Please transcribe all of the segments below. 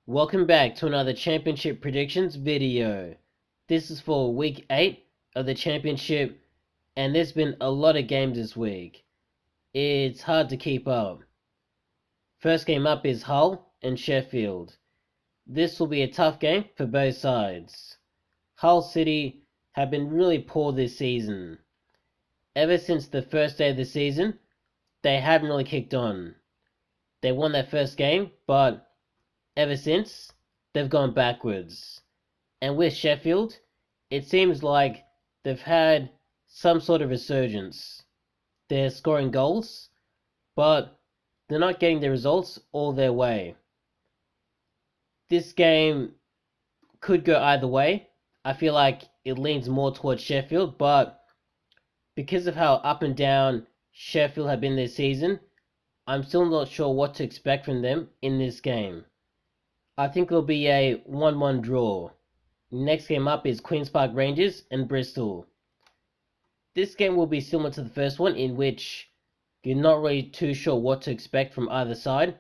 Welcome back to another championship predictions video. This is for week 8 of the championship, and there's been a lot of games this week. It's hard to keep up. First game up is Hull and Sheffield. This will be a tough game for both sides. Hull City have been really poor this season. Ever since the first day of the season, they haven't really kicked on. They won their first game, but ever since, they've gone backwards. And with Sheffield, it seems like they've had some sort of resurgence. They're scoring goals, but they're not getting the results all their way. This game could go either way. I feel like it leans more towards Sheffield, but because of how up and down Sheffield have been this season, I'm still not sure what to expect from them in this game. I think it'll be a 1-1 draw. Next game up is Queen's Park Rangers and Bristol. This game will be similar to the first one, in which you're not really too sure what to expect from either side.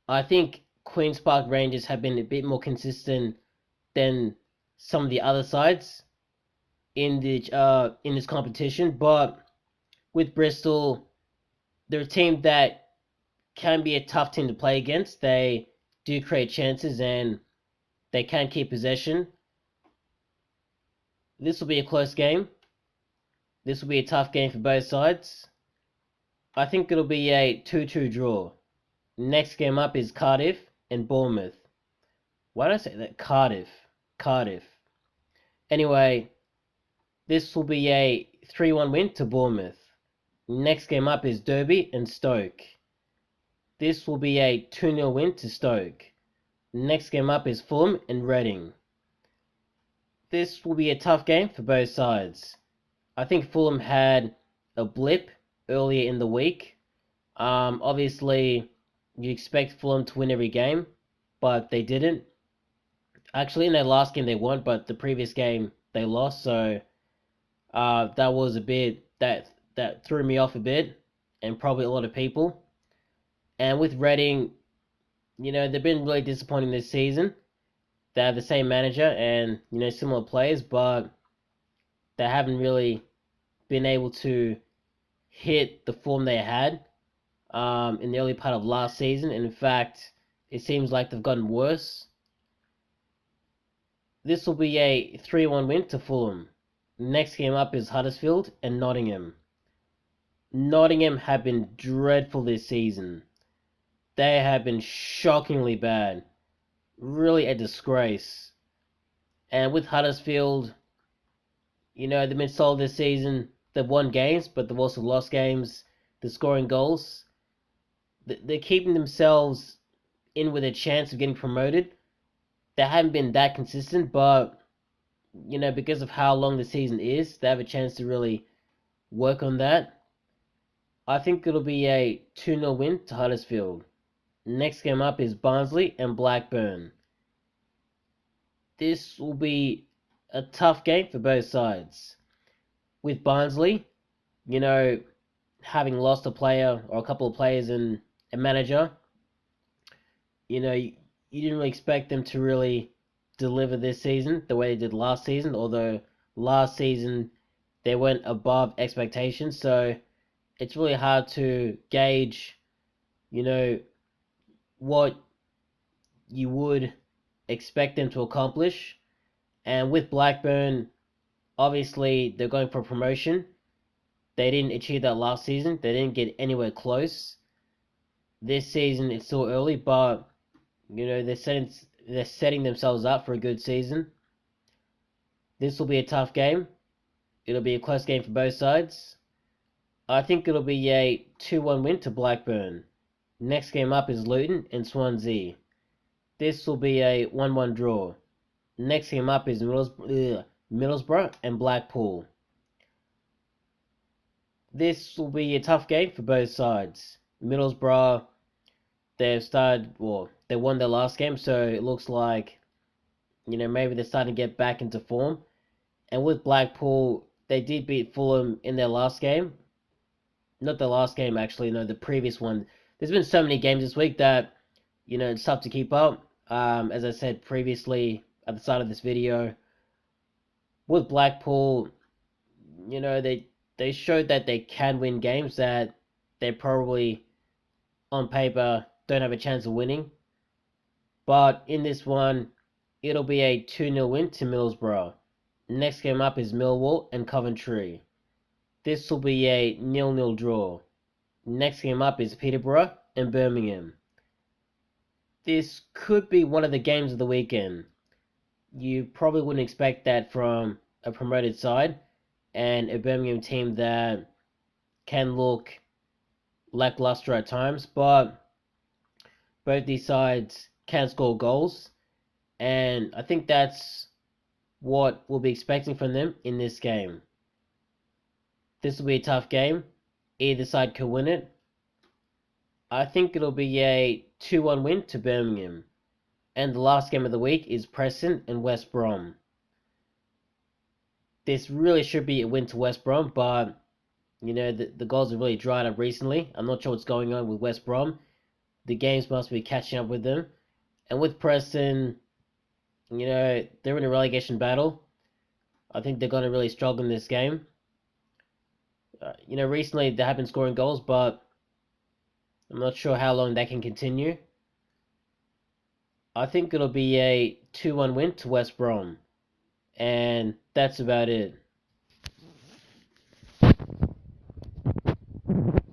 I think Queen's Park Rangers have been a bit more consistent than some of the other sides in this competition, but with Bristol, they're a team that can be a tough team to play against. They do create chances and they can keep possession. This will be a close game. This will be a tough game for both sides. I think it'll be a 2-2 draw. Next game up is Cardiff and Bournemouth. Why did I say that? Cardiff. Anyway, this will be a 3-1 win to Bournemouth. Next game up is Derby and Stoke. This will be a 2-0 win to Stoke. Next game up is Fulham and Reading. This will be a tough game for both sides. I think Fulham had a blip earlier in the week. Obviously, you expect Fulham to win every game, but they didn't. Actually, in their last game they won, but the previous game they lost. So that was a bit that threw me off a bit, and probably a lot of people. And with Reading, they've been really disappointing this season. They have the same manager and similar players, but they haven't really been able to hit the form they had in the early part of last season. And in fact, it seems like they've gotten worse. This will be a 3-1 win to Fulham. Next game up is Huddersfield and Nottingham. Nottingham have been dreadful this season. They have been shockingly bad. Really a disgrace. And with Huddersfield, they've been solid this season. They've won games, but they've also lost games. They're scoring goals. They're keeping themselves in with a chance of getting promoted. They haven't been that consistent, but because of how long the season is, they have a chance to really work on that. I think it'll be a 2-0 win to Huddersfield. Next game up is Barnsley and Blackburn. This will be a tough game for both sides. With Barnsley, having lost a player or a couple of players and a manager, you didn't really expect them to really deliver this season the way they did last season, although last season they went above expectations. So it's really hard to gauge, what you would expect them to accomplish. And with Blackburn, obviously they're going for promotion. They didn't achieve that last season. They didn't get anywhere close. This season it's still early, but they're setting themselves up for a good season. This will be a tough game. It'll be a close game for both sides. I think it'll be a 2-1 win to Blackburn. Next game up is Luton and Swansea. This will be a 1-1 draw. Next game up is Middlesbrough and Blackpool. This will be a tough game for both sides. Middlesbrough, they won their last game, so it looks like, maybe they're starting to get back into form. And with Blackpool, they did beat Fulham in their last game. Not the last game, actually, no, the previous one. There's been so many games this week that, it's tough to keep up. As I said previously at the start of this video, with Blackpool, they showed that they can win games that they probably on paper don't have a chance of winning. But in this one, it'll be a 2-0 win to Middlesbrough. Next game up is Millwall and Coventry. This will be a 0-0 draw. Next game up is Peterborough and Birmingham. This could be one of the games of the weekend. You probably wouldn't expect that from a promoted side and a Birmingham team that can look lackluster at times, but both these sides can score goals, and I think that's what we'll be expecting from them in this game. This will be a tough game. Either side could win it. I think it'll be a 2-1 win to Birmingham. And the last game of the week is Preston and West Brom. This really should be a win to West Brom, but the goals have really dried up recently. I'm not sure what's going on with West Brom. The games must be catching up with them. And with Preston, they're in a relegation battle. I think they're going to really struggle in this game. Recently they have been scoring goals, but I'm not sure how long that can continue. I think it'll be a 2-1 win to West Brom. And that's about it.